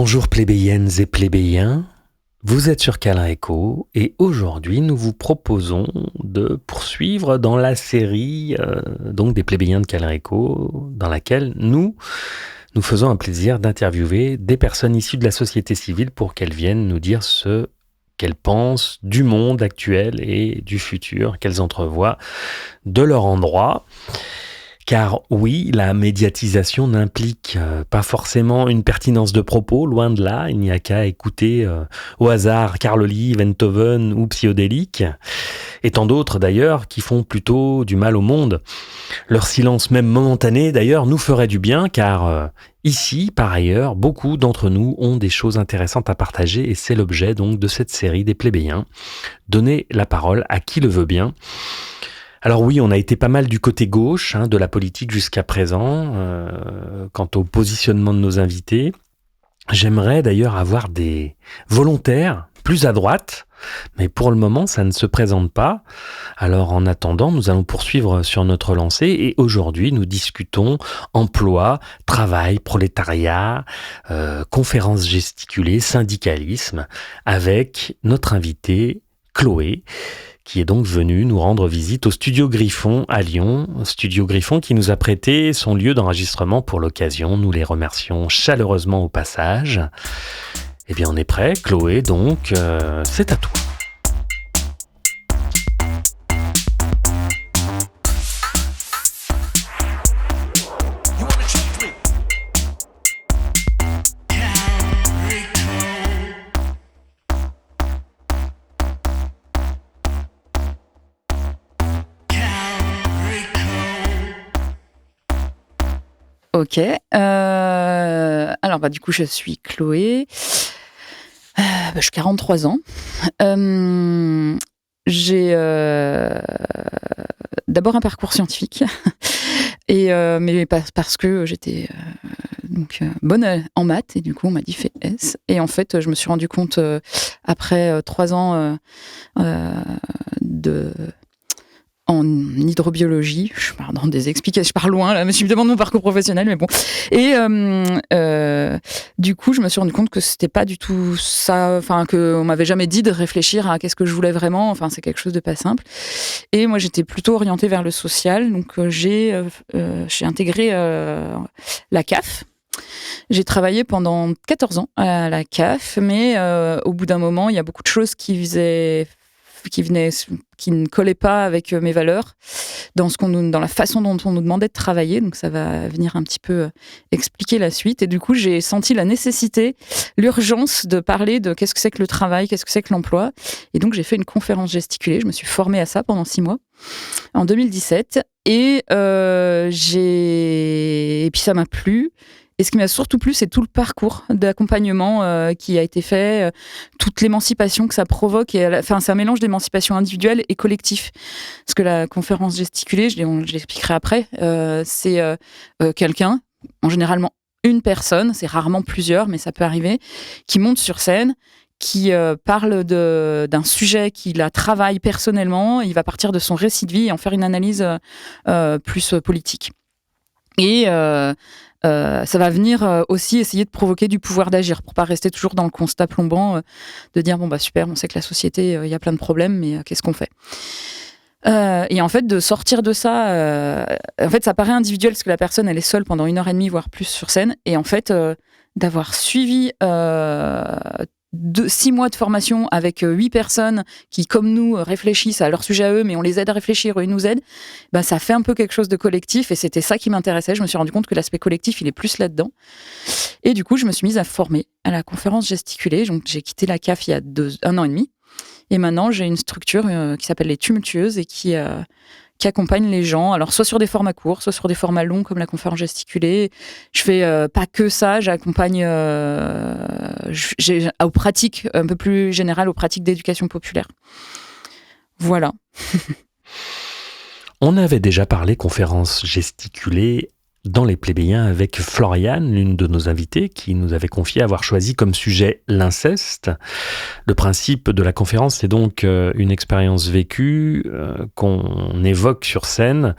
Bonjour plébéiennes et plébéiens, vous êtes sur Câlin Écho et aujourd'hui nous vous proposons de poursuivre dans la série donc des plébéiens de Câlin Écho dans laquelle nous faisons un plaisir d'interviewer des personnes issues de la société civile pour qu'elles viennent nous dire ce qu'elles pensent du monde actuel et du futur qu'elles entrevoient de leur endroit. Car oui, la médiatisation n'implique pas forcément une pertinence de propos, loin de là, il n'y a qu'à écouter au hasard Carl Olive, Enthoven ou Psychodélique, et tant d'autres d'ailleurs qui font plutôt du mal au monde. Leur silence même momentané d'ailleurs nous ferait du bien car ici, par ailleurs, beaucoup d'entre nous ont des choses intéressantes à partager et c'est l'objet donc de cette série des plébéiens. Donner la parole à qui le veut bien. Alors oui, on a été pas mal du côté gauche de la politique jusqu'à présent, quant au positionnement de nos invités. J'aimerais d'ailleurs avoir des volontaires plus à droite, mais pour le moment, ça ne se présente pas. Alors en attendant, nous allons poursuivre sur notre lancée et aujourd'hui, nous discutons emploi, travail, prolétariat, conférences gesticulées, syndicalisme, avec notre invitée Chloé, qui est donc venu nous rendre visite au Studio Griffon à Lyon. Studio Griffon qui nous a prêté son lieu d'enregistrement pour l'occasion. Nous les remercions chaleureusement au passage. Eh bien, on est prêt, Chloé, donc c'est à toi. Ok. Alors, du coup, je suis Chloé. J'ai 43 ans. J'ai d'abord un parcours scientifique, mais parce que j'étais bonne en maths, et du coup, on m'a dit fais S. Et en fait, je me suis rendu compte, après 3 ans en hydrobiologie, je pars dans des explications, je pars loin là, mais je me demande mon parcours professionnel, mais bon. Et du coup, je me suis rendu compte que c'était pas du tout ça, enfin qu'on m'avait jamais dit de réfléchir à qu'est-ce que je voulais vraiment. Enfin, c'est quelque chose de pas simple. Et moi, j'étais plutôt orientée vers le social, donc j'ai intégré la CAF. J'ai travaillé pendant 14 ans à la CAF, mais au bout d'un moment, il y a beaucoup de choses qui ne collaient pas avec mes valeurs dans la façon dont on nous demandait de travailler. Donc ça va venir un petit peu expliquer la suite. Et du coup, j'ai senti la nécessité, l'urgence de parler de qu'est-ce que c'est que le travail, qu'est-ce que c'est que l'emploi. Et donc j'ai fait une conférence gesticulée. Je me suis formée à ça pendant 6 mois en 2017. Et puis ça m'a plu. Et ce qui m'a surtout plu, c'est tout le parcours d'accompagnement qui a été fait, toute l'émancipation que ça provoque. C'est un mélange d'émancipation individuelle et collective. Parce que la conférence gesticulée, je l'expliquerai après, c'est quelqu'un, en généralement une personne, c'est rarement plusieurs, mais ça peut arriver, qui monte sur scène, qui parle d'un sujet qui la travaille personnellement. Il va partir de son récit de vie et en faire une analyse plus politique. Et ça va venir aussi essayer de provoquer du pouvoir d'agir pour pas rester toujours dans le constat plombant de dire super, on sait que la société, il y a plein de problèmes, mais qu'est-ce qu'on fait ? Et en fait, de sortir de ça, en fait, ça paraît individuel parce que la personne, elle est seule pendant 1h30, voire plus sur scène. Et en fait, d'avoir suivi 6 mois de formation avec 8 personnes qui, comme nous, réfléchissent à leur sujet à eux, mais on les aide à réfléchir, eux, ils nous aident, ça fait un peu quelque chose de collectif, et c'était ça qui m'intéressait. Je me suis rendu compte que l'aspect collectif, il est plus là-dedans. Et du coup, je me suis mise à former à la conférence gesticulée. Donc, j'ai quitté la CAF il y a 1 an et demi. Et maintenant, j'ai une structure qui s'appelle Les Tumultueuses et qui accompagne les gens, alors soit sur des formats courts, soit sur des formats longs comme la conférence gesticulée. Je fais pas que ça, j'accompagne aux pratiques un peu plus générales, aux pratiques d'éducation populaire. Voilà. On avait déjà parlé conférence gesticulée dans les plébéiens avec Floriane, l'une de nos invitées, qui nous avait confié avoir choisi comme sujet l'inceste. Le principe de la conférence, c'est donc une expérience vécue qu'on évoque sur scène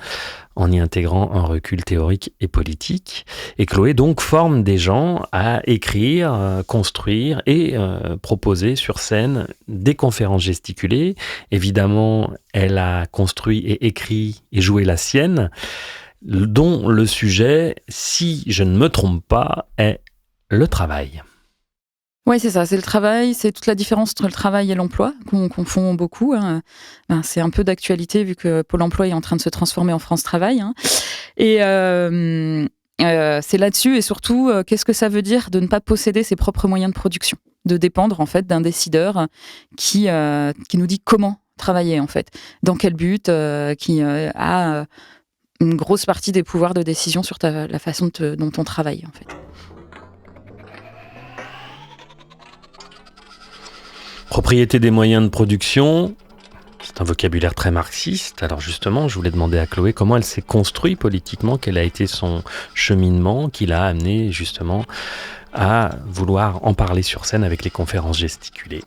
en y intégrant un recul théorique et politique. Et Chloé donc forme des gens à écrire, construire et proposer sur scène des conférences gesticulées. Évidemment, elle a construit et écrit et joué la sienne, dont le sujet, si je ne me trompe pas, est le travail. Oui, c'est ça, c'est le travail, c'est toute la différence entre le travail et l'emploi, qu'on confond beaucoup. Hein. C'est un peu d'actualité vu que Pôle emploi est en train de se transformer en France Travail. Hein. Et c'est là-dessus, et surtout, qu'est-ce que ça veut dire de ne pas posséder ses propres moyens de production, de dépendre en fait d'un décideur qui nous dit comment travailler en fait, dans quel but, qui a une grosse partie des pouvoirs de décision sur la façon dont on travaille en fait. Propriété des moyens de production, c'est un vocabulaire très marxiste. Alors justement, je voulais demander à Chloé comment elle s'est construite politiquement, quel a été son cheminement qui l'a amené justement à vouloir en parler sur scène avec les conférences gesticulées.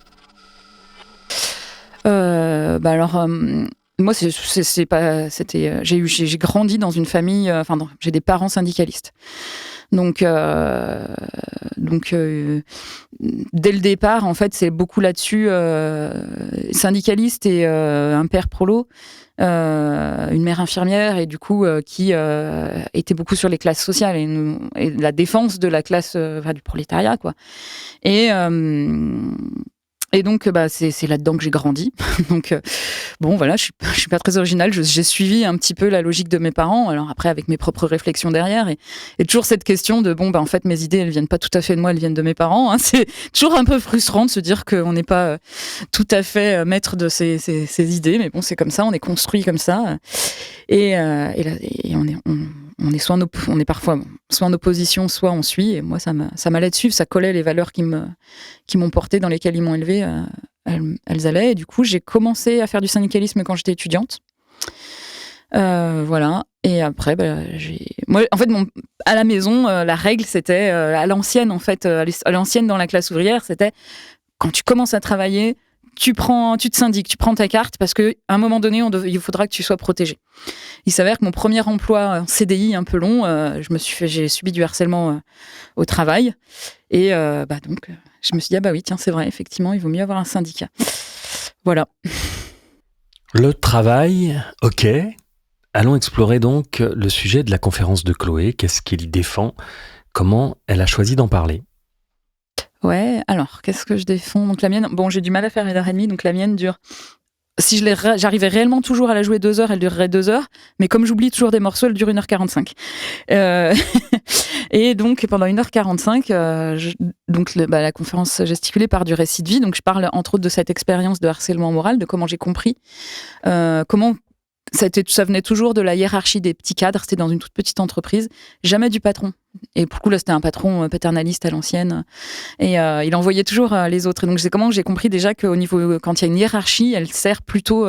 Moi, j'ai grandi dans une famille, j'ai des parents syndicalistes. Donc, dès le départ, en fait, c'est beaucoup là-dessus, syndicaliste et un père prolo, une mère infirmière, et du coup, qui était beaucoup sur les classes sociales et la défense de la classe, du prolétariat, quoi. Et donc, c'est là-dedans que j'ai grandi. Donc, voilà, je suis pas très originale. J'ai suivi un petit peu la logique de mes parents. Alors après, avec mes propres réflexions derrière. Et toujours cette question de, en fait, mes idées, elles viennent pas tout à fait de moi, elles viennent de mes parents. Hein. C'est toujours un peu frustrant de se dire qu'on n'est pas tout à fait maître de ses idées. Mais bon, c'est comme ça, on est construit comme ça. Et on est parfois soit en opposition, soit on suit. Et moi, ça m'allait de suivre. Ça collait les valeurs qui m'ont porté, dans lesquelles ils m'ont élevée. Elles allaient. Et du coup, j'ai commencé à faire du syndicalisme quand j'étais étudiante. Voilà. Et après, moi, en fait, à la maison, la règle, c'était à l'ancienne, en fait, à l'ancienne dans la classe ouvrière, c'était quand tu commences à travailler, tu te syndiques, tu prends ta carte, parce qu'à un moment donné, il faudra que tu sois protégé. Il s'avère que mon premier emploi en CDI un peu long, j'ai subi du harcèlement au travail. Et donc, je me suis dit, oui, tiens, c'est vrai, effectivement, il vaut mieux avoir un syndicat. Voilà. Le travail, ok. Allons explorer donc le sujet de la conférence de Chloé. Qu'est-ce qu'elle y défend? Comment elle a choisi d'en parler? Ouais, alors, qu'est-ce que je défends? Donc la mienne, j'ai du mal à faire 1h30, donc la mienne dure... Si j'arrivais réellement toujours à la jouer 2 heures, elle durerait 2 heures. Mais comme j'oublie toujours des morceaux, elle dure 1h45. Et donc, pendant 1h45, la conférence gesticulée part du récit de vie. Donc, je parle entre autres de cette expérience de harcèlement moral, de comment j'ai compris, comment ça venait toujours de la hiérarchie des petits cadres. C'était dans une toute petite entreprise, jamais du patron. Et pour le coup, là, c'était un patron paternaliste à l'ancienne. Et il envoyait toujours les autres. Et donc, c'est comment j'ai compris déjà qu'au niveau, quand il y a une hiérarchie, elle sert plutôt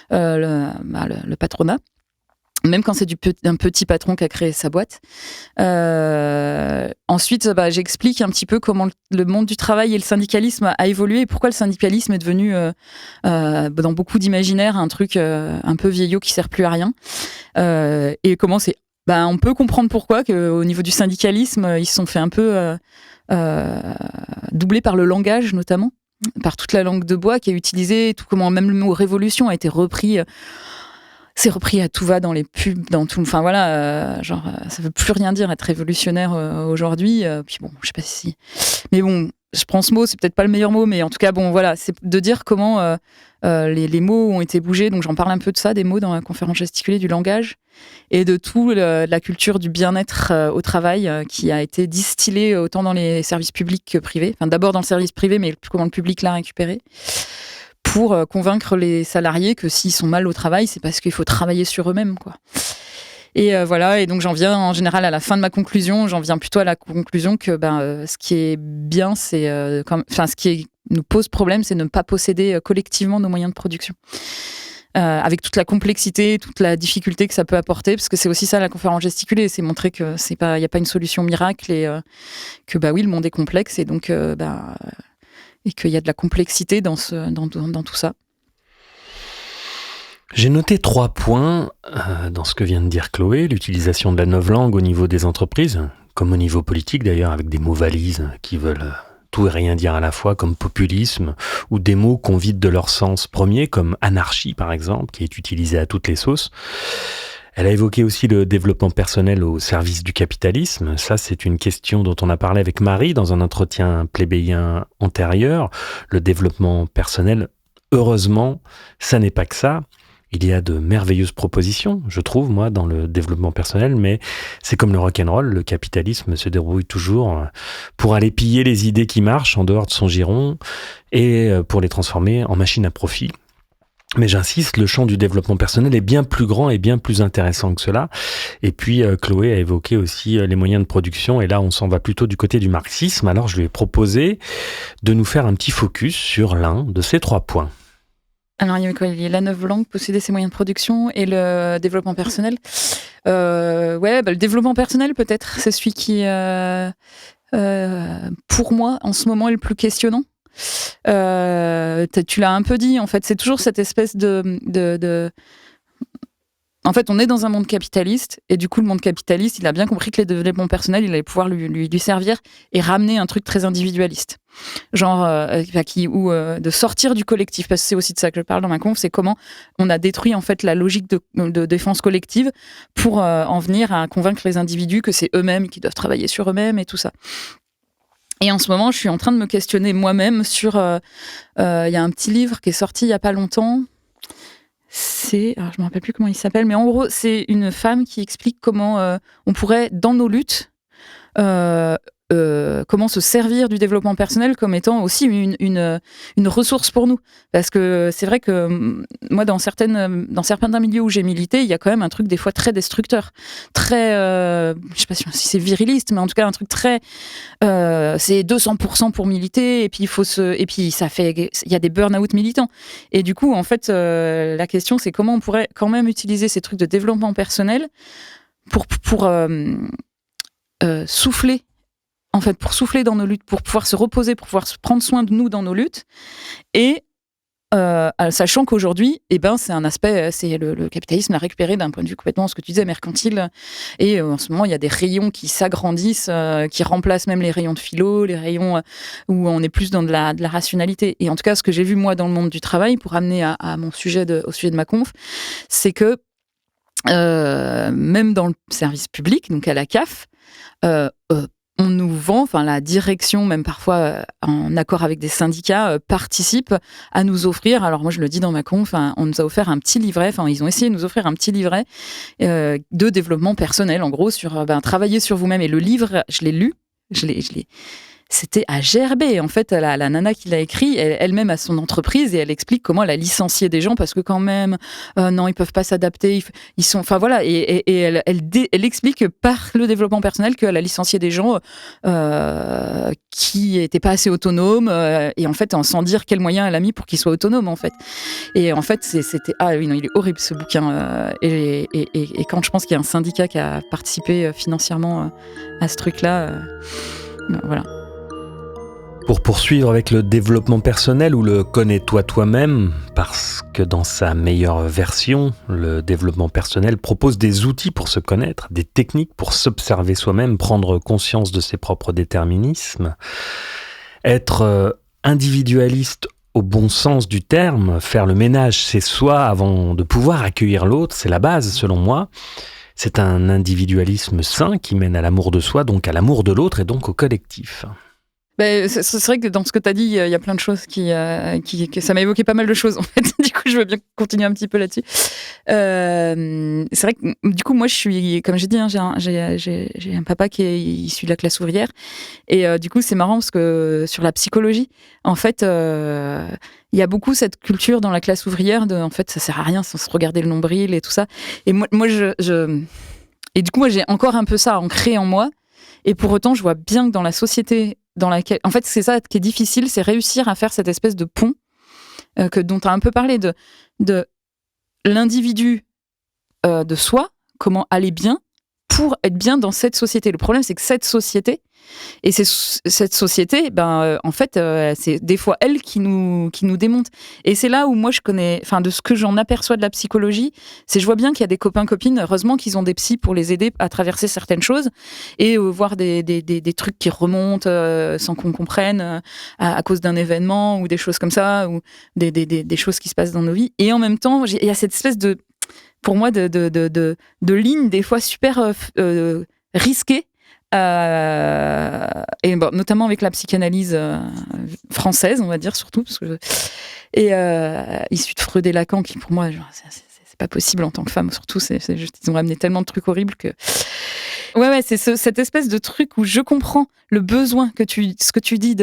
le patronat. Même quand c'est un petit patron qui a créé sa boîte. Ensuite, j'explique un petit peu comment le monde du travail et le syndicalisme a évolué et pourquoi le syndicalisme est devenu, dans beaucoup d'imaginaires, un truc un peu vieillot qui sert plus à rien. Et comment c'est... on peut comprendre pourquoi, qu'au niveau du syndicalisme, ils se sont fait un peu doubler par le langage, notamment, par toute la langue de bois qui est utilisée, tout comment même le mot révolution a été repris... C'est repris à tout va dans les pubs, dans tout. Enfin voilà, ça veut plus rien dire être révolutionnaire aujourd'hui. Puis bon, je sais pas si. Mais bon, je prends ce mot, c'est peut-être pas le meilleur mot, mais en tout cas, voilà, c'est de dire comment les mots ont été bougés. Donc j'en parle un peu de ça, des mots dans la conférence gesticulée, du langage, et de tout la culture du bien-être au travail qui a été distillée autant dans les services publics que privés. Enfin, d'abord dans le service privé, mais comment le public l'a récupéré. Pour convaincre les salariés que s'ils sont mal au travail, c'est parce qu'il faut travailler sur eux-mêmes, quoi. Et voilà, et donc j'en viens en général à la fin de ma conclusion, j'en viens plutôt à la conclusion que ce qui est bien, c'est ce qui nous pose problème, c'est de ne pas posséder collectivement nos moyens de production. avec toute la complexité, toute la difficulté que ça peut apporter, parce que c'est aussi ça la conférence gesticulée, c'est montrer que il n'y a pas une solution miracle et que oui, le monde est complexe et donc et qu'il y a de la complexité dans tout ça. J'ai noté 3 points dans ce que vient de dire Chloé, l'utilisation de la novlangue au niveau des entreprises, comme au niveau politique d'ailleurs, avec des mots valises qui veulent tout et rien dire à la fois, comme populisme, ou des mots qu'on vide de leur sens premier, comme anarchie par exemple, qui est utilisé à toutes les sauces. Elle a évoqué aussi le développement personnel au service du capitalisme. Ça, c'est une question dont on a parlé avec Marie dans un entretien plébéien antérieur. Le développement personnel, heureusement, ça n'est pas que ça. Il y a de merveilleuses propositions, je trouve, moi, dans le développement personnel, mais c'est comme le rock'n'roll, le capitalisme se débrouille toujours pour aller piller les idées qui marchent en dehors de son giron et pour les transformer en machines à profit. Mais j'insiste, le champ du développement personnel est bien plus grand et bien plus intéressant que cela. Et puis, Chloé a évoqué aussi les moyens de production, et là, on s'en va plutôt du côté du marxisme. Alors, je lui ai proposé de nous faire un petit focus sur l'un de ces 3 points. Alors, il y avait quoi ? Il y a la novlangue, posséder ses moyens de production et le développement personnel. Le développement personnel, peut-être, c'est celui qui, pour moi, en ce moment, est le plus questionnant. Tu l'as un peu dit, en fait, c'est toujours cette espèce de... En fait, on est dans un monde capitaliste, et du coup, le monde capitaliste, il a bien compris que les développements personnels, il allait pouvoir lui servir et ramener un truc très individualiste. Genre, de sortir du collectif, parce que c'est aussi de ça que je parle dans ma conf, c'est comment on a détruit, en fait, la logique de défense collective pour en venir à convaincre les individus que c'est eux-mêmes qui doivent travailler sur eux-mêmes et tout ça. Et en ce moment, je suis en train de me questionner moi-même sur... y a un petit livre qui est sorti il n'y a pas longtemps. Alors je me rappelle plus comment il s'appelle, mais en gros, c'est une femme qui explique comment on pourrait, dans nos luttes, comment se servir du développement personnel comme étant aussi une ressource pour nous. Parce que c'est vrai que moi, dans certains milieux où j'ai milité, il y a quand même un truc des fois très destructeur, très, je sais pas si c'est viriliste, mais en tout cas un truc très, c'est 200% pour militer, et puis il y a des burn-out militants. Et du coup, en fait, la question, c'est comment on pourrait quand même utiliser ces trucs de développement personnel pour souffler. En fait, pour souffler dans nos luttes, pour pouvoir se reposer, pour pouvoir prendre soin de nous dans nos luttes. Et sachant qu'aujourd'hui, c'est un aspect, c'est le capitalisme l'a récupéré d'un point de vue complètement, ce que tu disais, mercantile. Et en ce moment, il y a des rayons qui s'agrandissent, qui remplacent même les rayons de philo, les rayons où on est plus dans de la rationalité. Et en tout cas, ce que j'ai vu, moi, dans le monde du travail, pour amener à mon sujet au sujet de ma conf, c'est que même dans le service public, donc à la CAF, on nous vend, enfin la direction, même parfois en accord avec des syndicats, participe à nous offrir, alors moi je le dis dans ma conf, on nous a offert un petit livret, ils ont essayé de nous offrir un petit livret de développement personnel, en gros, sur travailler sur vous-même. Et le livre, je l'ai lu, c'était à gerber. En fait, la nana qui l'a écrit, elle-même a son entreprise, et elle explique comment elle a licencié des gens parce que quand même, non, ils peuvent pas s'adapter. Ils sont, enfin voilà, et elle explique par le développement personnel qu'elle a licencié des gens qui étaient pas assez autonomes, et en fait, sans dire quels moyens elle a mis pour qu'ils soient autonomes, en fait. Et en fait, c'était oui, non, il est horrible ce bouquin. Et quand je pense qu'il y a un syndicat qui a participé financièrement à ce truc-là, voilà. Pour poursuivre avec le développement personnel ou le connais-toi toi-même, parce que dans sa meilleure version, le développement personnel propose des outils pour se connaître, des techniques pour s'observer soi-même, prendre conscience de ses propres déterminismes, être individualiste au bon sens du terme, faire le ménage chez soi avant de pouvoir accueillir l'autre, c'est la base selon moi. C'est un individualisme sain qui mène à l'amour de soi, donc à l'amour de l'autre et donc au collectif. C'est vrai que dans ce que tu as dit, il y a plein de choses qui ça m'a évoqué pas mal de choses, en fait. Du coup, je veux bien continuer un petit peu là-dessus. C'est vrai que, du coup, moi, je suis, comme j'ai dit, j'ai un papa qui est issu de la classe ouvrière. Et du coup, c'est marrant parce que sur la psychologie, en fait, il y a beaucoup cette culture dans la classe ouvrière en fait, ça sert à rien sans se regarder le nombril et tout ça. Et moi et du coup, moi, j'ai encore un peu ça ancré en moi. Et pour autant, je vois bien que dans la société dans laquelle... En fait, c'est ça qui est difficile, c'est réussir à faire cette espèce de pont dont tu as un peu parlé, de l'individu de soi, comment aller bien pour être bien dans cette société. Le problème, c'est que cette société, cette société, en fait, c'est des fois elle qui nous démonte. Et c'est là où moi je connais, enfin de ce que j'en aperçois de la psychologie, c'est je vois bien qu'il y a des copains-copines, heureusement qu'ils ont des psys pour les aider à traverser certaines choses et voir des trucs qui remontent sans qu'on comprenne à cause d'un événement ou des choses comme ça, ou des choses qui se passent dans nos vies. Et en même temps, il y a cette espèce de, pour moi, de ligne des fois super risquée. Et bon, notamment avec la psychanalyse française, on va dire surtout, parce que issue de Freud et Lacan, qui pour moi, genre, c'est pas possible en tant que femme, surtout, c'est juste, ils ont ramené tellement de trucs horribles que. Ouais, c'est cette espèce de truc où je comprends le besoin ce que tu dis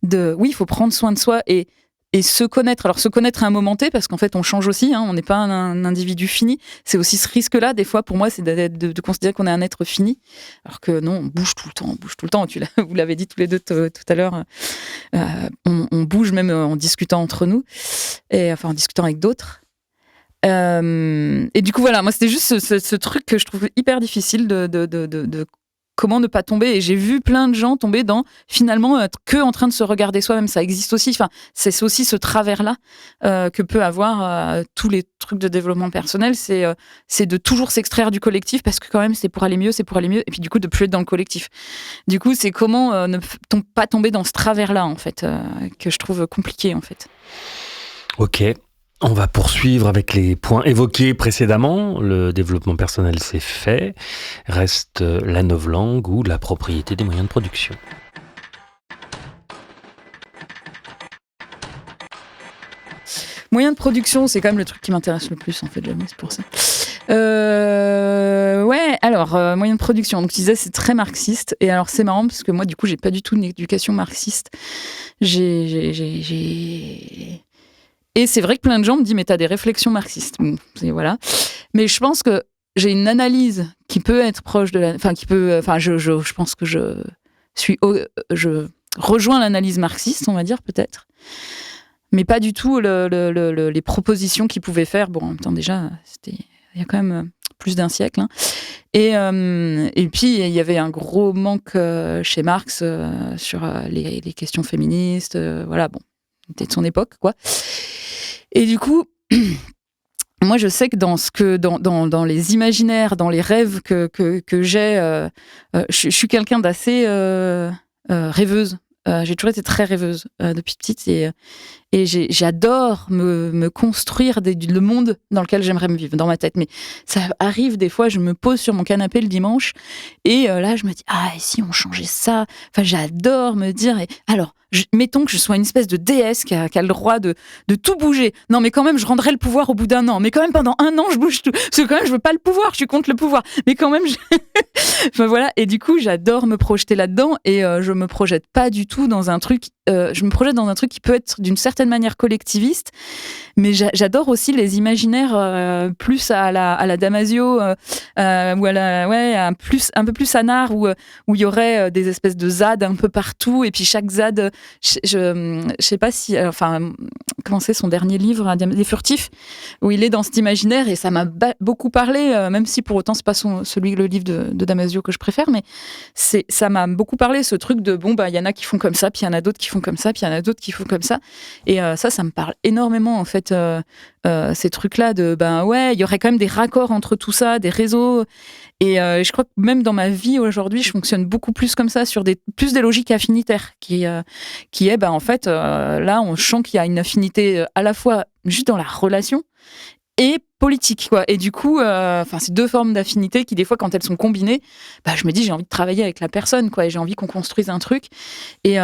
oui, il faut prendre soin de soi et se connaître. Alors, se connaître à un moment T, parce qu'en fait, on change aussi, on n'est pas un individu fini. C'est aussi ce risque-là, des fois, pour moi, c'est de considérer qu'on est un être fini. Alors que non, on bouge tout le temps. Vous l'avez dit tous les deux tout à l'heure. On bouge même en discutant entre nous, et enfin, en discutant avec d'autres. Et du coup, voilà, moi, c'était juste ce truc que je trouve hyper difficile de comment ne pas tomber. Et j'ai vu plein de gens tomber dans, finalement, être que en train de se regarder soi-même. Ça existe aussi. Enfin, c'est aussi ce travers-là que peut avoir tous les trucs de développement personnel. C'est de toujours s'extraire du collectif parce que quand même, c'est pour aller mieux. Et puis du coup, de plus être dans le collectif. Du coup, c'est comment ne pas tomber dans ce travers-là, en fait, que je trouve compliqué, en fait. Ok. On va poursuivre avec les points évoqués précédemment. Le développement personnel, c'est fait. Reste la novlangue ou la propriété des moyens de production. Moyens de production, c'est quand même le truc qui m'intéresse le plus, en fait, jamais, c'est pour ça. Ouais, alors, moyens de production. Donc, tu disais, c'est très marxiste. Et alors, c'est marrant parce que moi, du coup, j'ai pas du tout une éducation marxiste. Et c'est vrai que plein de gens me disent, mais t'as des réflexions marxistes. Bon, voilà. Mais je pense que j'ai une analyse qui peut être proche de la. Enfin, je pense que je rejoins l'analyse marxiste, on va dire, peut-être. Mais pas du tout les propositions qu'ils pouvaient faire. Bon, en même temps, déjà, il y a quand même plus d'un siècle. Et puis, il y avait un gros manque chez Marx sur les questions féministes. Voilà, bon, c'était de son époque, quoi. Et du coup, moi, je sais que dans les imaginaires, dans les rêves que j'ai, je suis quelqu'un d'assez rêveuse. J'ai toujours été très rêveuse depuis petite et j'adore me construire le monde dans lequel j'aimerais me vivre, dans ma tête. Mais ça arrive des fois, je me pose sur mon canapé le dimanche et là, je me dis, et si on changeait ça? Enfin, j'adore me dire, alors, mettons que je sois une espèce de déesse qui a le droit de tout bouger. Non, mais quand même, je rendrai le pouvoir au bout d'un an. Mais quand même, pendant un an, je bouge tout. Parce que quand même, je veux pas le pouvoir, je suis contre le pouvoir. Mais quand même, enfin, voilà. Et du coup, j'adore me projeter là-dedans et je me projette pas du tout dans un truc. Je me projette dans un truc qui peut être d'une certaine manière collectiviste, mais j'adore aussi les imaginaires plus à la Damasio ou un peu plus Anard où il y aurait des espèces de ZAD un peu partout et puis chaque ZAD, je sais pas si, enfin, comment c'est son dernier livre, Les Furtifs, où il est dans cet imaginaire et ça m'a beaucoup parlé, même si pour autant c'est pas le livre de Damasio que je préfère, mais ça m'a beaucoup parlé ce truc de il y en a qui font comme ça, puis il y en a d'autres qui font comme ça, puis il y en a d'autres qui font comme ça. Et ça me parle énormément, en fait, ces trucs-là de, il y aurait quand même des raccords entre tout ça, des réseaux. Et je crois que même dans ma vie aujourd'hui, je fonctionne beaucoup plus comme ça, sur plus des logiques affinitaires, qui est, en fait, là, on sent qu'il y a une affinité à la fois juste dans la relation et politique, quoi. Et du coup, c'est deux formes d'affinité qui, des fois, quand elles sont combinées, je me dis, j'ai envie de travailler avec la personne, quoi, et j'ai envie qu'on construise un truc. Et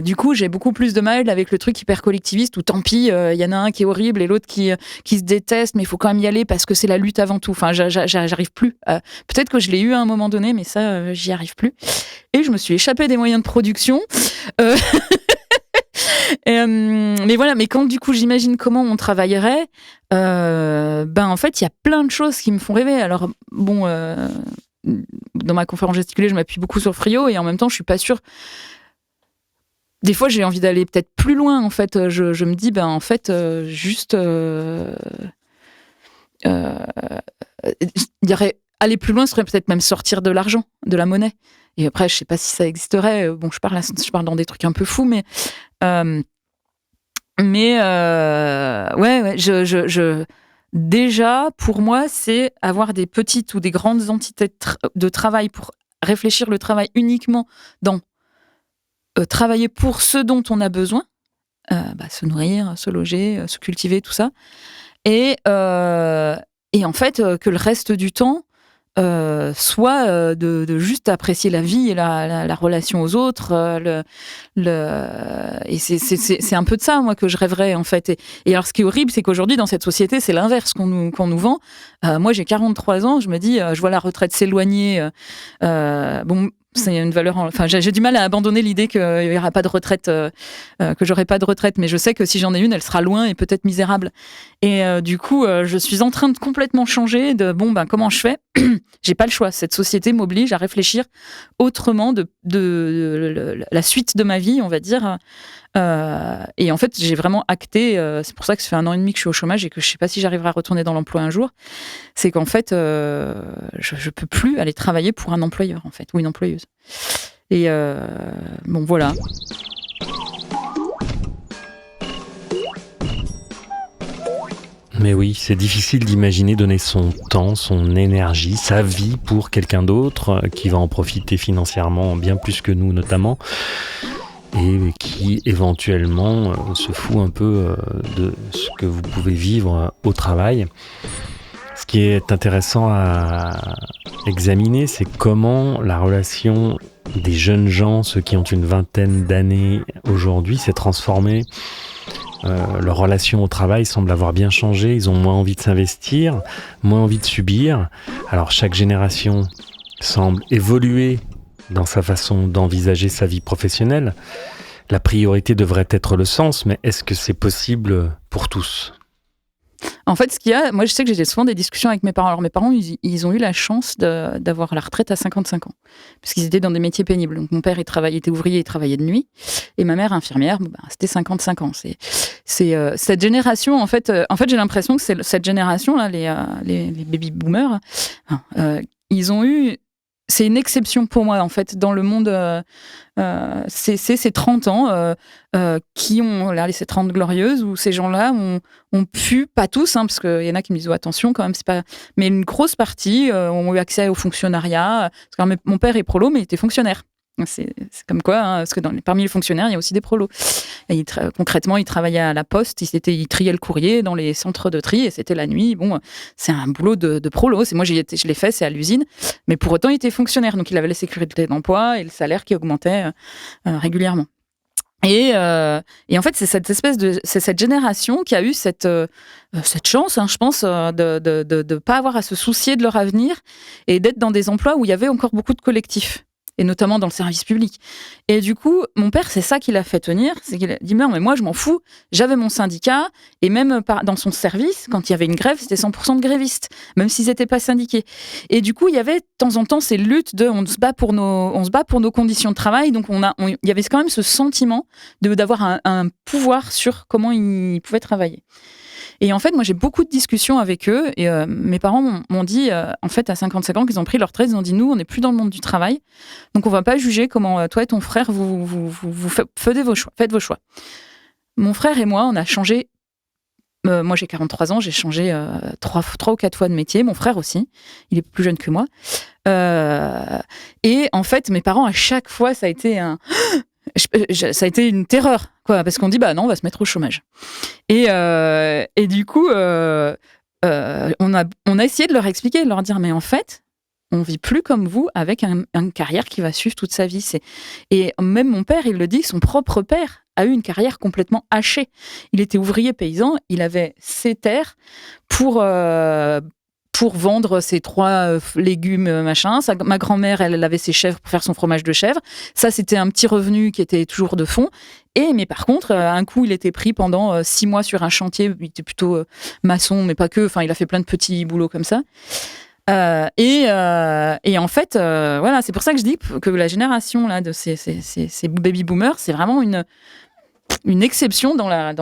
du coup, j'ai beaucoup plus de mal avec le truc hyper collectiviste où tant pis, il y en a un qui est horrible et l'autre qui se déteste, mais il faut quand même y aller parce que c'est la lutte avant tout. Enfin, j'arrive plus. Peut-être que je l'ai eu à un moment donné, mais ça, j'y arrive plus. Et je me suis échappée des moyens de production. Mais voilà, mais quand du coup j'imagine comment on travaillerait, en fait il y a plein de choses qui me font rêver. Alors bon, dans ma conférence gesticulée, je m'appuie beaucoup sur Friot et en même temps je suis pas sûre. Des fois j'ai envie d'aller peut-être plus loin. En fait, je me dis en fait juste il y aurait aller plus loin, ce serait peut-être même sortir de l'argent, de la monnaie. Et après, je sais pas si ça existerait. Bon, je parle dans des trucs un peu fous, mais ouais, déjà, pour moi, c'est avoir des petites ou des grandes entités de travail pour réfléchir le travail uniquement dans travailler pour ce dont on a besoin, se nourrir, se loger, se cultiver, tout ça. Et en fait, que le reste du temps soit de juste apprécier la vie et la relation aux autres. Et c'est un peu de ça, moi, que je rêverais, en fait. Et alors, ce qui est horrible, c'est qu'aujourd'hui, dans cette société, c'est l'inverse qu'on nous vend. Moi, j'ai 43 ans, je me dis, je vois la retraite s'éloigner. Bon, c'est une valeur. Enfin, j'ai du mal à abandonner l'idée qu'il n'y aura pas de retraite, que j'aurai pas de retraite, mais je sais que si j'en ai une, elle sera loin et peut-être misérable. Et du coup, je suis en train de complètement changer de comment je fais. J'ai pas le choix. Cette société m'oblige à réfléchir autrement de la suite de ma vie, on va dire. Et en fait, j'ai vraiment acté. C'est pour ça que ça fait 1 an et demi que je suis au chômage et que je sais pas si j'arriverai à retourner dans l'emploi un jour. C'est qu'en fait, je peux plus aller travailler pour un employeur, en fait, ou une employeuse. Et bon, voilà. Mais oui, c'est difficile d'imaginer donner son temps, son énergie, sa vie pour quelqu'un d'autre qui va en profiter financièrement bien plus que nous notamment et qui éventuellement se fout un peu de ce que vous pouvez vivre au travail. Ce qui est intéressant à examiner, c'est comment la relation des jeunes gens, ceux qui ont une vingtaine d'années aujourd'hui, s'est transformée. Leur relation au travail semble avoir bien changé. Ils ont moins envie de s'investir, moins envie de subir. Alors chaque génération semble évoluer dans sa façon d'envisager sa vie professionnelle. La priorité devrait être le sens, mais est-ce que c'est possible pour tous ? En fait, ce qu'il y a, moi je sais que j'ai souvent des discussions avec mes parents. Alors mes parents, ils ont eu la chance d'avoir la retraite à 55 ans, parce qu'ils étaient dans des métiers pénibles. Donc mon père, il était ouvrier, il travaillait de nuit, et ma mère, infirmière, c'était 55 ans. C'est cette génération, en fait, j'ai l'impression que c'est cette génération-là, les baby-boomers, ils ont eu... C'est une exception pour moi, en fait, dans le monde. C'est ces 30 ans qui ont ces 30 glorieuses, où ces gens-là ont pu, pas tous, parce qu'il y en a qui me disent oh, attention, quand même, c'est pas. Mais une grosse partie ont eu accès au fonctionnariat. Parce que mon père est prolo, mais il était fonctionnaire. C'est comme quoi, parce que parmi les fonctionnaires, il y a aussi des prolos. Et concrètement, il travaillait à la poste, il triait le courrier dans les centres de tri, et c'était la nuit. Bon, c'est un boulot de prolo. Moi, je l'ai fait, c'est à l'usine. Mais pour autant, il était fonctionnaire, donc il avait la sécurité d'emploi et le salaire qui augmentait régulièrement. Et en fait, c'est cette génération qui a eu cette chance, je pense, de pas avoir à se soucier de leur avenir et d'être dans des emplois où il y avait encore beaucoup de collectifs. Et notamment dans le service public. Et du coup, mon père, c'est ça qui l'a fait tenir, c'est qu'il a dit mais moi je m'en fous, j'avais mon syndicat, et même dans son service, quand il y avait une grève, c'était 100% de grévistes, même s'ils n'étaient pas syndiqués. Et du coup, il y avait de temps en temps ces luttes on se bat pour nos conditions de travail, donc il y avait quand même ce sentiment d'avoir un pouvoir sur comment ils pouvaient travailler. Et en fait, moi, j'ai beaucoup de discussions avec eux. Et mes parents m'ont dit, en fait, à 55 ans, qu'ils ont pris leur retraite. Ils ont dit, nous, on n'est plus dans le monde du travail. Donc, on ne va pas juger comment toi et ton frère, vous faites vos choix. Mon frère et moi, on a changé. Moi, j'ai 43 ans. J'ai changé 3 ou 4 fois de métier. Mon frère aussi. Il est plus jeune que moi. Et en fait, mes parents, à chaque fois, ça a été une terreur, quoi, parce qu'on dit non, on va se mettre au chômage. Et du coup, on a essayé de leur expliquer, de leur dire, mais en fait, on vit plus comme vous avec une carrière qui va suivre toute sa vie. Et même mon père, il le dit, son propre père a eu une carrière complètement hachée. Il était ouvrier paysan, il avait ses terres pour vendre ses 3 légumes, machin. Ma grand-mère, elle avait ses chèvres pour faire son fromage de chèvre. Ça, c'était un petit revenu qui était toujours de fond. Mais par contre, un coup, il était pris pendant 6 mois sur un chantier. Il était plutôt maçon, mais pas que. Enfin, il a fait plein de petits boulots comme ça. Et en fait, voilà, c'est pour ça que je dis que la génération là de ces baby boomers, c'est vraiment une exception dans la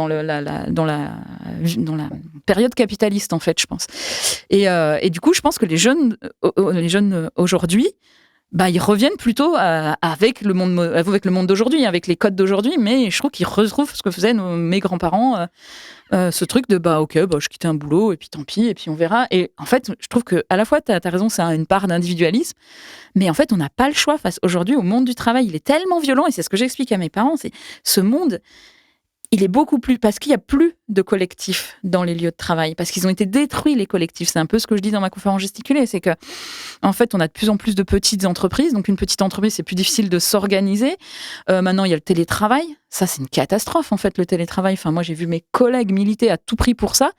période capitaliste, en fait, je pense. Et du coup, je pense que les jeunes aujourd'hui, ils reviennent plutôt avec le monde d'aujourd'hui, avec les codes d'aujourd'hui, mais je trouve qu'ils retrouvent ce que faisaient mes grands-parents, ce truc de ok, je quittais un boulot et puis tant pis, et puis on verra. Et en fait, je trouve que à la fois, t'as raison, c'est une part d'individualisme, mais en fait, on n'a pas le choix face aujourd'hui au monde du travail. Il est tellement violent, et c'est ce que j'explique à mes parents, c'est ce monde. Il est beaucoup plus, parce qu'il n'y a plus de collectifs dans les lieux de travail, parce qu'ils ont été détruits, les collectifs. C'est un peu ce que je dis dans ma conférence gesticulée, c'est que, en fait, on a de plus en plus de petites entreprises. Donc, une petite entreprise, c'est plus difficile de s'organiser. Maintenant, il y a le télétravail. Ça, c'est une catastrophe, en fait, le télétravail. Enfin, moi, j'ai vu mes collègues militer à tout prix pour ça.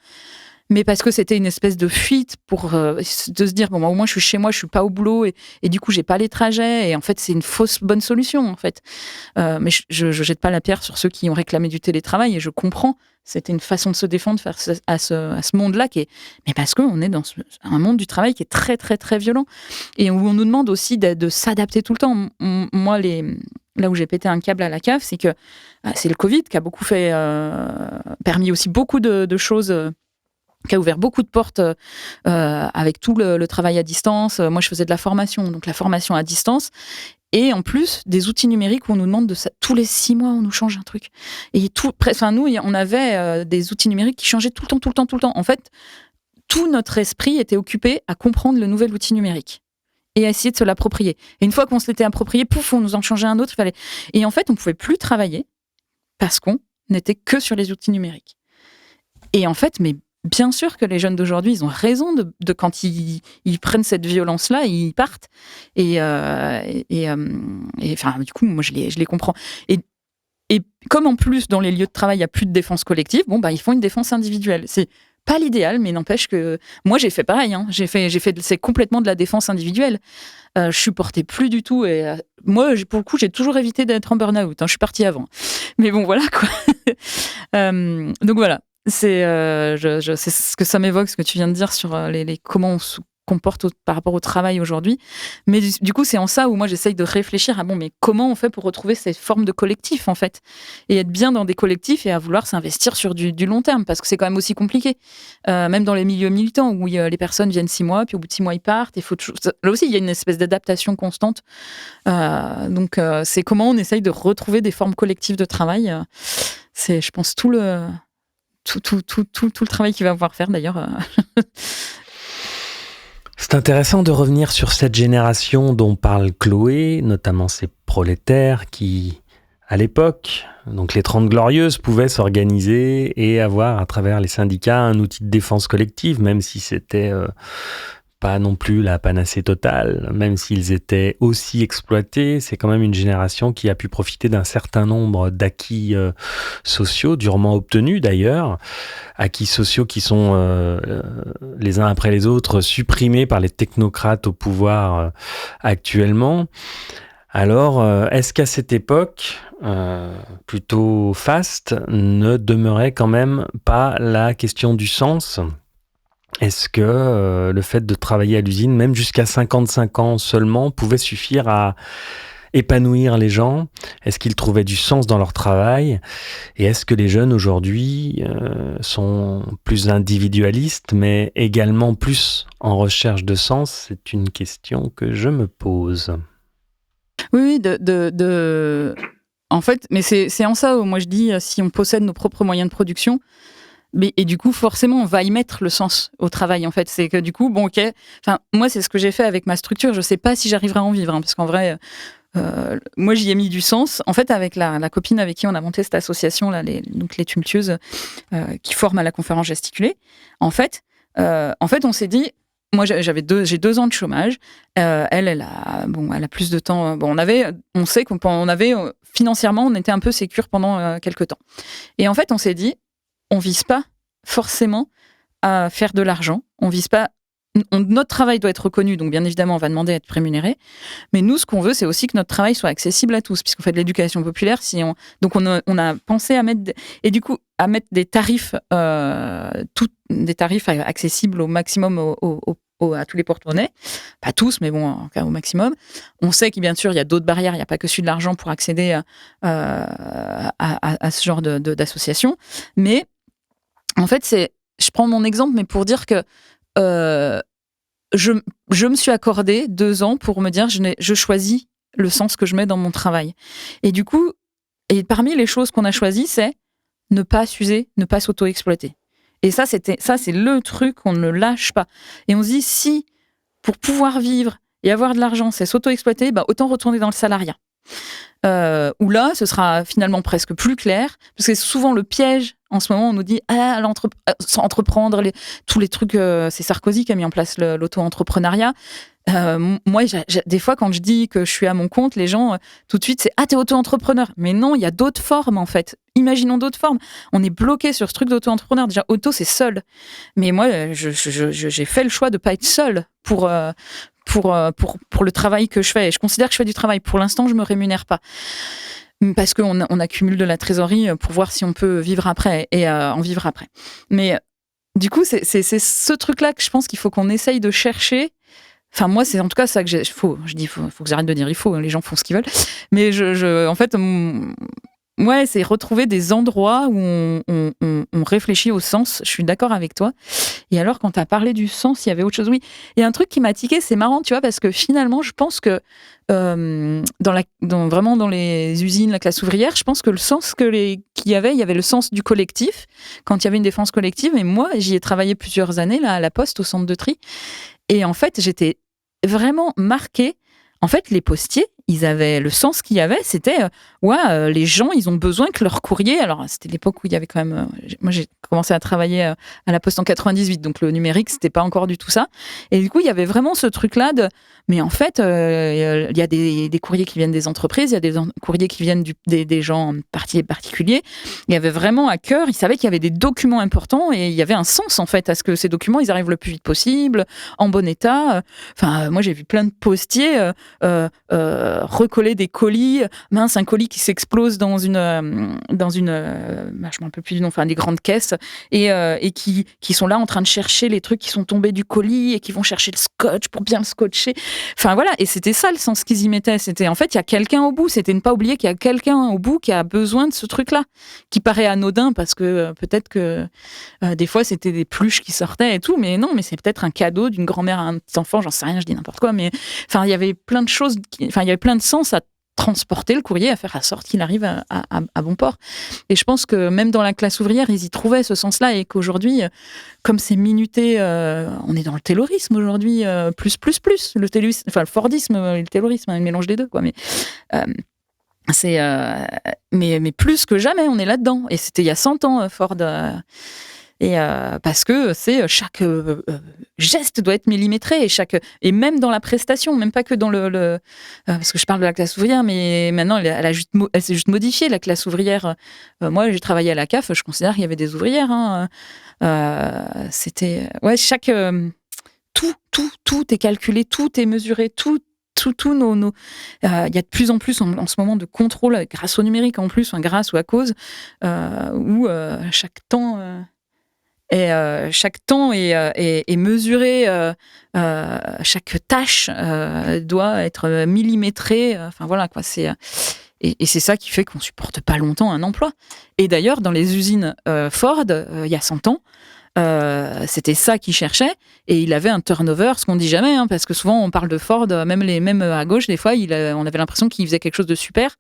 Mais parce que c'était une espèce de fuite pour de se dire, au moins, je suis chez moi, je suis pas au boulot, et du coup, j'ai pas les trajets. Et en fait, c'est une fausse bonne solution, en fait. Mais je jette pas la pierre sur ceux qui ont réclamé du télétravail, et je comprends. C'était une façon de se défendre face à ce monde-là mais parce qu'on est dans un monde du travail qui est très, très, très violent. Et où on nous demande aussi de s'adapter tout le temps. Moi, là où j'ai pété un câble à la CAF, c'est que c'est le Covid qui a beaucoup permis aussi beaucoup de choses, qui a ouvert beaucoup de portes avec tout le travail à distance. Moi, je faisais de la formation, donc la formation à distance. Et en plus, des outils numériques où on nous demande de ça. Tous les 6 mois, on nous change un truc. Et nous, on avait des outils numériques qui changeaient tout le temps. En fait, tout notre esprit était occupé à comprendre le nouvel outil numérique et à essayer de se l'approprier. Et une fois qu'on se l'était approprié, pouf, on nous en changeait un autre. Et en fait, on ne pouvait plus travailler parce qu'on n'était que sur les outils numériques. Et en fait, mais bien sûr que les jeunes d'aujourd'hui, ils ont raison de quand ils prennent cette violence-là, ils partent. Et enfin, du coup, moi, je les comprends. Et comme en plus, dans les lieux de travail, il n'y a plus de défense collective, ils font une défense individuelle. C'est pas l'idéal, mais n'empêche que moi, j'ai fait pareil. C'est complètement de la défense individuelle. Je supportais plus du tout. Et moi, pour le coup, j'ai toujours évité d'être en burn-out. Je suis partie avant. Mais bon, voilà, quoi. Donc voilà. C'est ce que ça m'évoque, ce que tu viens de dire sur comment on se comporte par rapport au travail aujourd'hui. Mais du coup, c'est en ça où moi, j'essaye de réfléchir à mais comment on fait pour retrouver cette forme de collectif, en fait, et être bien dans des collectifs et à vouloir s'investir sur du long terme, parce que c'est quand même aussi compliqué. Même dans les milieux militants, où les personnes viennent 6 mois, puis au bout de 6 mois, ils partent. Là aussi, il y a une espèce d'adaptation constante. Donc, c'est comment on essaye de retrouver des formes collectives de travail. C'est, je pense, tout le travail qu'il va pouvoir faire, d'ailleurs. C'est intéressant de revenir sur cette génération dont parle Chloé, notamment ces prolétaires qui, à l'époque, donc les 30 Glorieuses, pouvaient s'organiser et avoir, à travers les syndicats, un outil de défense collective, même si c'était pas non plus la panacée totale, même s'ils étaient aussi exploités. C'est quand même une génération qui a pu profiter d'un certain nombre d'acquis sociaux, durement obtenus d'ailleurs, acquis sociaux qui sont les uns après les autres supprimés par les technocrates au pouvoir actuellement. Alors, est-ce qu'à cette époque, plutôt faste, ne demeurait quand même pas la question du sens ? Est-ce que le fait de travailler à l'usine, même jusqu'à 55 ans seulement, pouvait suffire à épanouir les gens ? Est-ce qu'ils trouvaient du sens dans leur travail ? Et est-ce que les jeunes aujourd'hui sont plus individualistes, mais également plus en recherche de sens ? C'est une question que je me pose. Oui, en fait, mais c'est en ça où moi je dis, si on possède nos propres moyens de production, et du coup, forcément, on va y mettre le sens au travail, en fait. C'est que du coup, ok. Enfin, moi, c'est ce que j'ai fait avec ma structure. Je sais pas si j'arriverai à en vivre, parce qu'en vrai, moi, j'y ai mis du sens. En fait, avec la copine avec qui on a monté cette association-là, donc les Tumultueuses, qui forment à la conférence gesticulée. En fait, on s'est dit. Moi, j'ai 2 ans de chômage. Elle a plus de temps. On sait qu'on avait financièrement, on était un peu sécure pendant quelques temps. Et en fait, on s'est dit. On vise pas forcément à faire de l'argent. On vise pas. Notre travail doit être reconnu, donc bien évidemment, on va demander à être rémunéré. Mais nous, ce qu'on veut, c'est aussi que notre travail soit accessible à tous, puisqu'on fait de l'éducation populaire. Donc, on a pensé à mettre des tarifs, des tarifs accessibles au maximum à tous les porte-monnaies. Pas tous, mais bon, en cas au maximum. On sait qu'il bien sûr, il y a d'autres barrières. Il n'y a pas que celui de l'argent pour accéder à ce genre d'association. Mais en fait, je prends mon exemple, mais pour dire que je me suis accordé 2 ans pour me dire je choisis le sens que je mets dans mon travail. Et du coup, et parmi les choses qu'on a choisies, c'est ne pas s'user, ne pas s'auto-exploiter. Et ça, c'est le truc qu'on ne lâche pas. Et on se dit, si pour pouvoir vivre et avoir de l'argent, c'est s'auto-exploiter, autant retourner dans le salariat. Où là, ce sera finalement presque plus clair, parce que c'est souvent le piège. En ce moment, on nous dit entreprendre, tous les trucs. C'est Sarkozy qui a mis en place l'auto-entrepreneuriat. Moi, des fois, quand je dis que je suis à mon compte, les gens, tout de suite, c'est « Ah, t'es auto-entrepreneur ». Mais non, il y a d'autres formes, en fait. Imaginons d'autres formes. On est bloqué sur ce truc d'auto-entrepreneur. Déjà, auto, c'est seul. Mais moi, j'ai fait le choix de pas être seul pour le travail que je fais. Et je considère que je fais du travail. Pour l'instant, je me rémunère pas. Parce qu'on accumule de la trésorerie pour voir si on peut vivre après et en vivre après. Mais du coup, c'est ce truc-là que je pense qu'il faut qu'on essaye de chercher. Enfin, moi, c'est en tout cas ça que faut que j'arrête de dire il faut, les gens font ce qu'ils veulent. Mais en fait, ouais, c'est retrouver des endroits où on réfléchit au sens. Je suis d'accord avec toi. Et alors, quand tu as parlé du sens, il y avait autre chose. Oui, il y a un truc qui m'a tiqué, c'est marrant, tu vois, parce que finalement, je pense que vraiment dans les usines, la classe ouvrière, je pense que le sens qu'il y avait le sens du collectif, quand il y avait une défense collective. Et moi, j'y ai travaillé plusieurs années, là, à la Poste, au centre de tri. Et en fait, j'étais vraiment marquée. En fait, les postiers, ils avaient le sens qu'il y avait, c'était les gens, ils ont besoin que leur courrier. Alors, c'était l'époque où il y avait quand même. Moi, j'ai commencé à travailler à la Poste en 98, donc le numérique, c'était pas encore du tout ça. Et du coup, il y avait vraiment ce truc-là de. Mais en fait, il y a des courriers qui viennent des entreprises, il y a des courriers qui viennent des gens particuliers. Il y avait vraiment à cœur, ils savaient qu'il y avait des documents importants et il y avait un sens en fait à ce que ces documents, ils arrivent le plus vite possible, en bon état. Enfin, moi, j'ai vu plein de postiers recoller des colis. Mince, un colis qui s'explose dans une je me rappelle plus du nom, enfin des grandes caisses et qui sont là en train de chercher les trucs qui sont tombés du colis et qui vont chercher le scotch pour bien le scotcher. Enfin voilà, et c'était ça le sens qu'ils y mettaient. C'était en fait il y a quelqu'un au bout. C'était ne pas oublier qu'il y a quelqu'un au bout qui a besoin de ce truc-là, qui paraît anodin parce que peut-être que des fois c'était des pluches qui sortaient et tout, mais non, mais c'est peut-être un cadeau d'une grand-mère à un petit enfant. J'en sais rien, je dis n'importe quoi, mais enfin il y avait plein de choses, il y avait plein de sens à transporter le courrier, à faire en sorte qu'il arrive à bon port. Et je pense que même dans la classe ouvrière, ils y trouvaient ce sens-là et qu'aujourd'hui, comme c'est minuté, on est dans le taylorisme aujourd'hui, plus. Le Fordisme et le taylorisme, un mélange des deux, quoi. Mais mais plus que jamais, on est là-dedans. Et c'était il y a 100 ans, Ford. Et parce que chaque geste doit être millimétré et même dans la prestation, même pas que dans parce que je parle de la classe ouvrière, mais maintenant elle s'est juste modifiée, la classe ouvrière. Moi, j'ai travaillé à la CAF, je considère qu'il y avait des ouvrières. C'était tout est calculé, tout est mesuré, tout nos il y a de plus en plus en ce moment de contrôle grâce au numérique en plus, grâce ou à cause où chaque temps est mesuré, chaque tâche doit être millimétrée. Enfin voilà quoi, et c'est ça qui fait qu'on supporte pas longtemps un emploi. Et d'ailleurs, dans les usines Ford, il y a 100 ans, c'était ça qu'ils cherchaient, et il avait un turnover, ce qu'on dit jamais, parce que souvent on parle de Ford, même à gauche, des fois, on avait l'impression qu'il faisait quelque chose de super,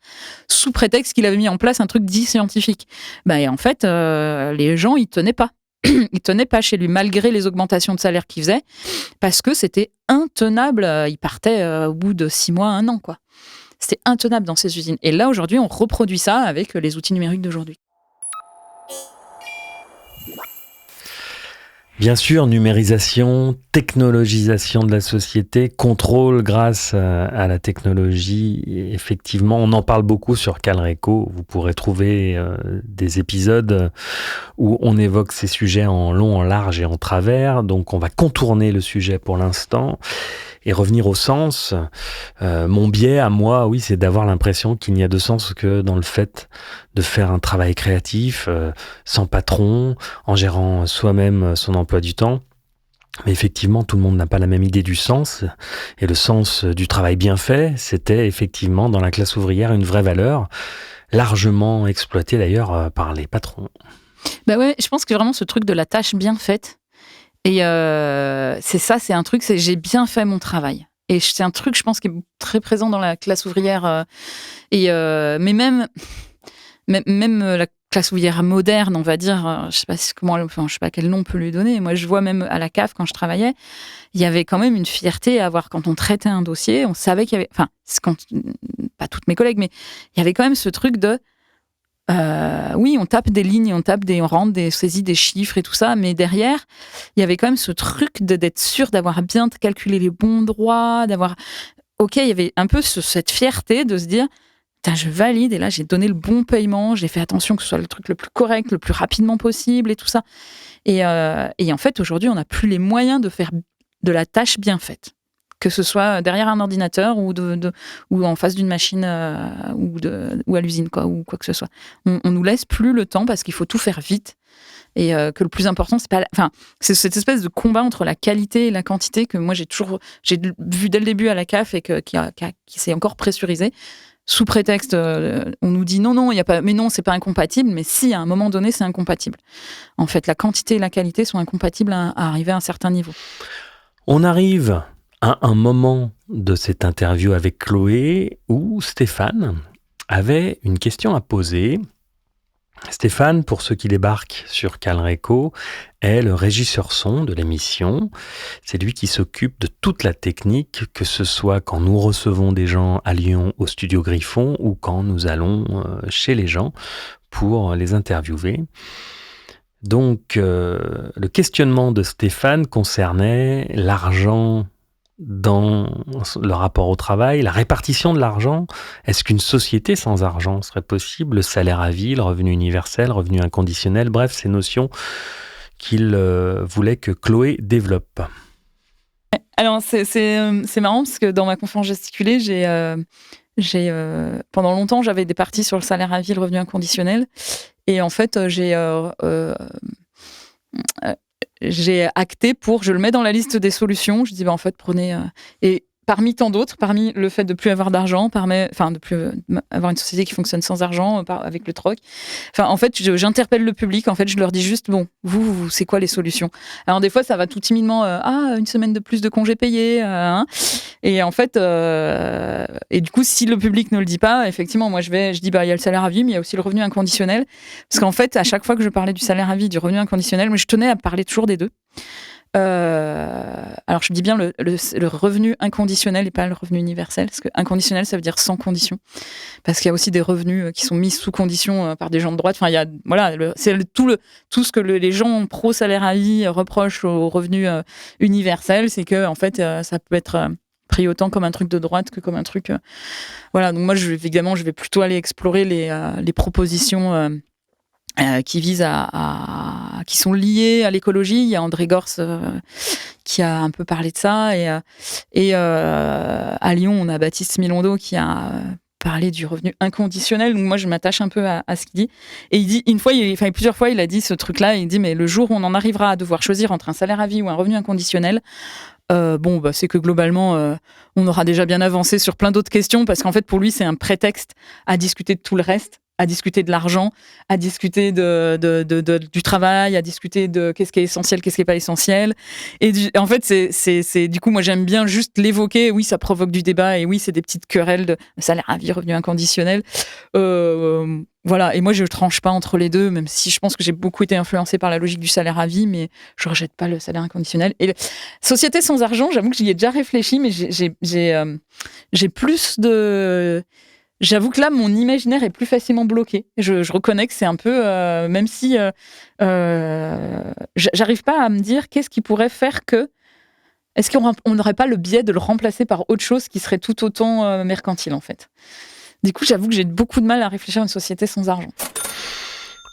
sous prétexte qu'il avait mis en place un truc dit scientifique. Et en fait, les gens, ils tenaient pas. Il tenait pas chez lui, malgré les augmentations de salaire qu'il faisait, parce que c'était intenable. Il partait au bout de 6 mois, 1 an, quoi. C'était intenable dans ces usines. Et là, aujourd'hui, on reproduit ça avec les outils numériques d'aujourd'hui. Bien sûr, numérisation, technologisation de la société, contrôle grâce à la technologie. Et effectivement, on en parle beaucoup sur Calreco. Vous pourrez trouver des épisodes où on évoque ces sujets en long, en large et en travers. Donc, on va contourner le sujet pour l'instant et revenir au sens. Mon biais à moi, oui, c'est d'avoir l'impression qu'il n'y a de sens que dans le fait de faire un travail créatif, sans patron, en gérant soi-même son emploi du temps. Mais effectivement, tout le monde n'a pas la même idée du sens. Et le sens du travail bien fait, c'était effectivement dans la classe ouvrière une vraie valeur, largement exploitée d'ailleurs par les patrons. Bah ouais, je pense que vraiment ce truc de la tâche bien faite, et c'est un truc, c'est j'ai bien fait mon travail. Et c'est un truc, je pense, qui est très présent dans la classe ouvrière. Mais même la classe ouvrière moderne, on va dire, je sais pas je sais pas quel nom on peut lui donner. Moi, je vois même à la CAF quand je travaillais, il y avait quand même une fierté à avoir quand on traitait un dossier, on savait qu'il y avait, pas toutes mes collègues, mais il y avait quand même ce truc de oui, on tape des lignes, on rentre des saisies, des chiffres et tout ça, mais derrière, il y avait quand même ce truc d'être sûr d'avoir bien calculé les bons droits, ok, il y avait un peu cette fierté de se dire, putain, je valide et là, j'ai donné le bon paiement, j'ai fait attention que ce soit le truc le plus correct, le plus rapidement possible et tout ça. Et en fait, aujourd'hui, on n'a plus les moyens de faire de la tâche bien faite. Que ce soit derrière un ordinateur ou en face d'une machine ou à l'usine, ou quoi que ce soit. On nous laisse plus le temps parce qu'il faut tout faire vite. Et que le plus important, c'est cette espèce de combat entre la qualité et la quantité que moi j'ai vu dès le début à la CAF et qui s'est encore pressurisé. Sous prétexte, on nous dit non, il y a pas, mais non, c'est pas incompatible. Mais si, à un moment donné, c'est incompatible. En fait, la quantité et la qualité sont incompatibles à arriver à un certain niveau. On arrive à un moment de cette interview avec Chloé où Stéphane avait une question à poser. Stéphane, pour ceux qui débarquent sur Calreco, est le régisseur son de l'émission. C'est lui qui s'occupe de toute la technique, que ce soit quand nous recevons des gens à Lyon au studio Griffon ou quand nous allons chez les gens pour les interviewer. Donc, le questionnement de Stéphane concernait l'argent dans le rapport au travail, la répartition de l'argent. Est-ce qu'une société sans argent serait possible? Le salaire à vie, le revenu universel, revenu inconditionnel, bref, ces notions qu'il voulait que Chloé développe. Alors, c'est marrant parce que dans ma conférence gesticulée, pendant longtemps, j'avais des parties sur le salaire à vie, le revenu inconditionnel. Et en fait, j'ai acté je le mets dans la liste des solutions. Je dis, en fait, prenez... et parmi tant d'autres, parmi le fait de plus avoir d'argent, de plus avoir une société qui fonctionne sans argent, avec le troc. En fait, j'interpelle le public. En fait, je leur dis juste, bon, vous c'est quoi les solutions? Alors, des fois, ça va tout timidement, une semaine de plus de congés payés, hein. Et en fait, et du coup, si le public ne le dit pas, effectivement, moi, je dis, il y a le salaire à vie, mais il y a aussi le revenu inconditionnel. Parce qu'en fait, à chaque fois que je parlais du salaire à vie, du revenu inconditionnel, moi, je tenais à parler toujours des deux. Alors je dis bien le revenu inconditionnel et pas le revenu universel, parce que inconditionnel ça veut dire sans condition, parce qu'il y a aussi des revenus qui sont mis sous condition par des gens de droite. Il y a tout ce que les gens pro salaire à vie reprochent au revenu universel, c'est que en fait ça peut être pris autant comme un truc de droite que comme un truc voilà. Donc moi évidemment je vais plutôt aller explorer les propositions qui visent qui sont liés à l'écologie. Il y a André Gors qui a un peu parlé de ça, et à Lyon on a Baptiste Milondo qui a parlé du revenu inconditionnel. Donc moi je m'attache un peu à ce qu'il dit, et il dit plusieurs fois il a dit ce truc là, il dit mais le jour où on en arrivera à devoir choisir entre un salaire à vie ou un revenu inconditionnel, c'est que globalement on aura déjà bien avancé sur plein d'autres questions, parce qu'en fait pour lui c'est un prétexte à discuter de tout le reste, à discuter de l'argent, à discuter du travail, à discuter de qu'est-ce qui est essentiel, qu'est-ce qui n'est pas essentiel. Et en fait, c'est du coup, moi, j'aime bien juste l'évoquer. Oui, ça provoque du débat, et oui, c'est des petites querelles de salaire à vie, revenu inconditionnel. Voilà. Et moi, je ne tranche pas entre les deux, même si je pense que j'ai beaucoup été influencée par la logique du salaire à vie, mais je ne rejette pas le salaire inconditionnel. Et société sans argent, j'avoue que j'y ai déjà réfléchi, mais j'ai plus de... J'avoue que là, mon imaginaire est plus facilement bloqué. Je reconnais que c'est un peu... même si j'arrive pas à me dire qu'est-ce qui pourrait faire que... Est-ce qu'on n'aurait pas le biais de le remplacer par autre chose qui serait tout autant mercantile, en fait? Du coup, j'avoue que j'ai beaucoup de mal à réfléchir à une société sans argent.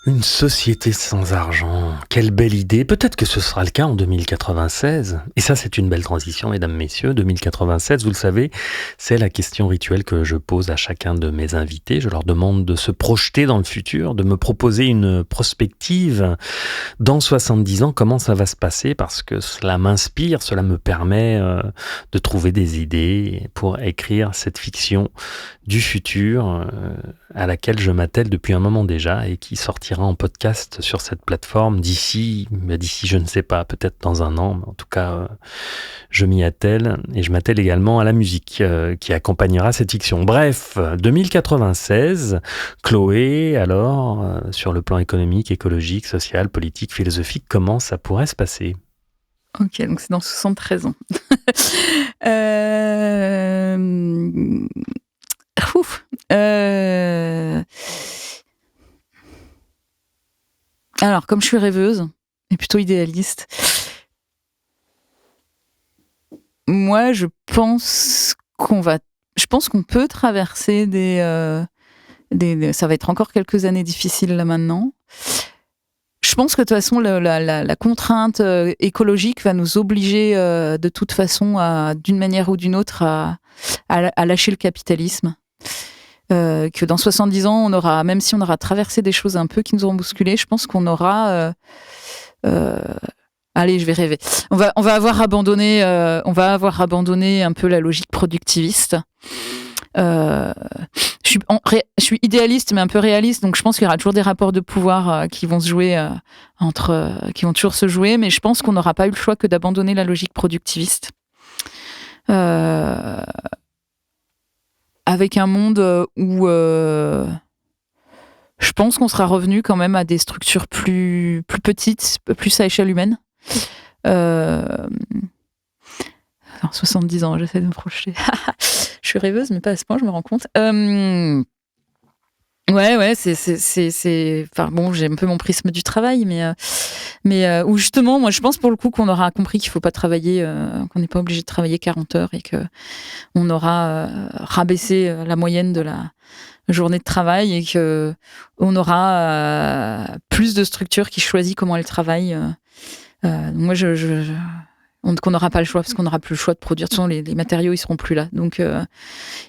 Une société sans argent, quelle belle idée. Peut-être que ce sera le cas en 2096. Et ça, c'est une belle transition, mesdames, messieurs. 2096, vous le savez, c'est la question rituelle que je pose à chacun de mes invités. Je leur demande de se projeter dans le futur, de me proposer une prospective. Dans 70 ans, comment ça va se passer? Parce que cela m'inspire, cela me permet de trouver des idées pour écrire cette fiction du futur à laquelle je m'attelle depuis un moment déjà et qui sortira sortira en podcast sur cette plateforme d'ici, je ne sais pas, peut-être dans un an, mais en tout cas, je m'y attelle et je m'attelle également à la musique qui accompagnera cette fiction. Bref, 2096, Chloé, alors, sur le plan économique, écologique, social, politique, philosophique, comment ça pourrait se passer ? Ok, donc c'est dans 73 ans. Alors, comme je suis rêveuse et plutôt idéaliste, moi, je pense qu'on peut traverser ça va être encore quelques années difficiles là maintenant. Je pense que de toute façon, la contrainte écologique va nous obliger de toute façon, d'une manière ou d'une autre, à lâcher le capitalisme. Que dans 70 ans, on aura, même si on aura traversé des choses un peu qui nous auront bousculé, je pense qu'on aura... allez, je vais rêver. On va avoir abandonné un peu la logique productiviste. Je suis idéaliste mais un peu réaliste, donc je pense qu'il y aura toujours des rapports de pouvoir qui vont se jouer qui vont toujours se jouer, mais je pense qu'on n'aura pas eu le choix que d'abandonner la logique productiviste avec un monde où je pense qu'on sera revenu quand même à des structures plus petites, plus à échelle humaine. Alors, 70 ans, j'essaie de me projeter. Je suis rêveuse, mais pas à ce point, je me rends compte. Ouais, c'est. Enfin bon, j'ai un peu mon prisme du travail, mais où justement, moi, je pense pour le coup qu'on aura compris qu'il faut pas travailler, qu'on n'est pas obligé de travailler 40 heures et que on aura rabaissé la moyenne de la journée de travail et que on aura plus de structures qui choisissent comment elles travaillent. Moi, qu'on n'aura pas le choix parce qu'on n'aura plus le choix de produire. De toute façon, les matériaux, ils seront plus là. Donc,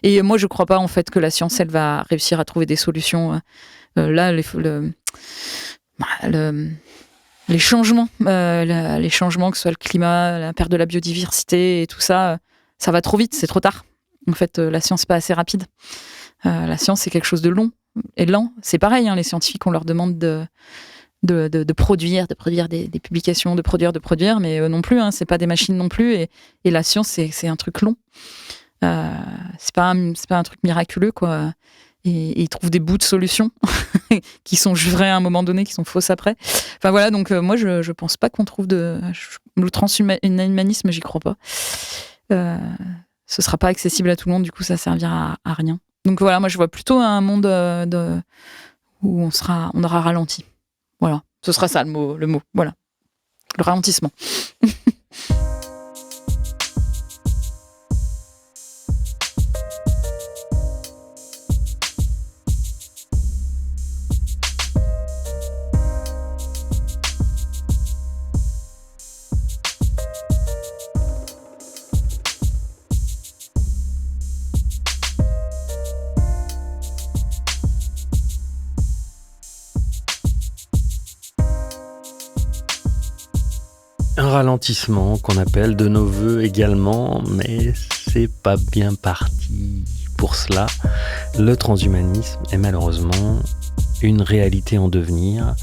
et moi, je crois pas en fait que la science, elle va réussir à trouver des solutions. Là, les changements, les changements, que ce soit le climat, la perte de la biodiversité et tout ça, ça va trop vite, c'est trop tard. En fait, la science n'est pas assez rapide. La science, c'est quelque chose de long et lent. C'est pareil, hein, les scientifiques, on leur demande de produire des publications, de produire, mais non plus, hein, c'est pas des machines non plus, et la science, c'est un truc long. C'est pas un truc miraculeux, quoi. Et ils trouvent des bouts de solutions qui sont vraies à un moment donné, qui sont fausses après. Enfin voilà, donc moi, je pense pas qu'on trouve le transhumanisme, j'y crois pas. Ce sera pas accessible à tout le monde, du coup, ça servira à rien. Donc voilà, moi, je vois plutôt un monde où on aura ralenti. Voilà, ce sera ça le mot. Voilà, le ralentissement. Un ralentissement qu'on appelle de nos voeux également, mais c'est pas bien parti pour cela. Le transhumanisme est malheureusement une réalité en devenir.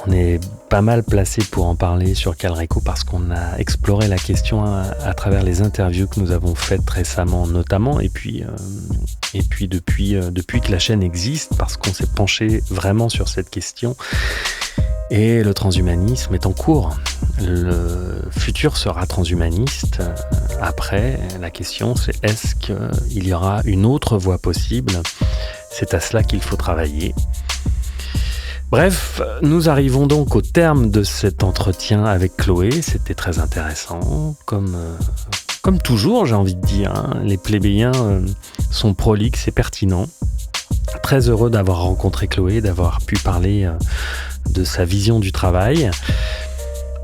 On est pas mal placé pour en parler sur Calreco parce qu'on a exploré la question à travers les interviews que nous avons faites récemment notamment, et puis depuis que la chaîne existe, parce qu'on s'est penché vraiment sur cette question. Et le transhumanisme est en cours. Le futur sera transhumaniste. Après, la question c'est est-ce qu'il y aura une autre voie possible ? C'est à cela qu'il faut travailler. Bref, nous arrivons donc au terme de cet entretien avec Chloé. C'était très intéressant. Comme toujours, j'ai envie de dire, hein, les plébéiens sont prolixes et pertinents. Très heureux d'avoir rencontré Chloé, d'avoir pu parler de sa vision du travail.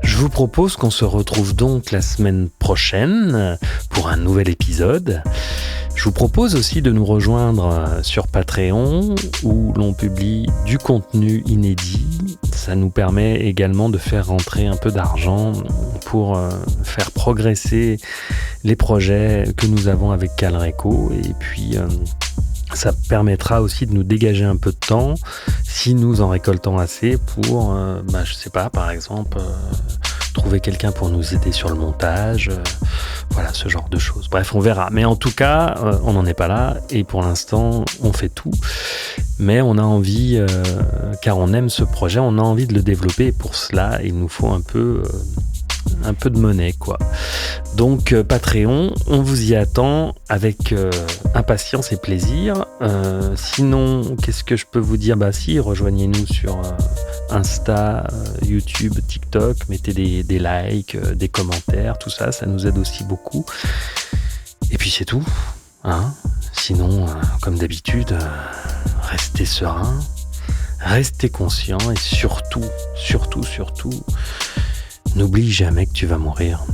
Je vous propose qu'on se retrouve donc la semaine prochaine pour un nouvel épisode. Je vous propose aussi de nous rejoindre sur Patreon où l'on publie du contenu inédit. Ça nous permet également de faire rentrer un peu d'argent pour faire progresser les projets que nous avons avec Calreco et puis Ça permettra aussi de nous dégager un peu de temps si nous en récoltons assez pour, je sais pas, par exemple, trouver quelqu'un pour nous aider sur le montage, voilà, ce genre de choses. Bref, on verra. Mais en tout cas, on n'en est pas là et pour l'instant, on fait tout. Mais on a envie, car on aime ce projet, on a envie de le développer et pour cela, il nous faut un peu de monnaie, quoi. Donc Patreon, on vous y attend avec impatience et plaisir. Sinon, qu'est-ce que je peux vous dire ? Si, rejoignez-nous sur Insta, YouTube, TikTok, mettez des likes, des commentaires, tout ça, ça nous aide aussi beaucoup. Et puis c'est tout, hein. Sinon, comme d'habitude, restez serein, restez conscient et surtout, n'oublie jamais que tu vas mourir.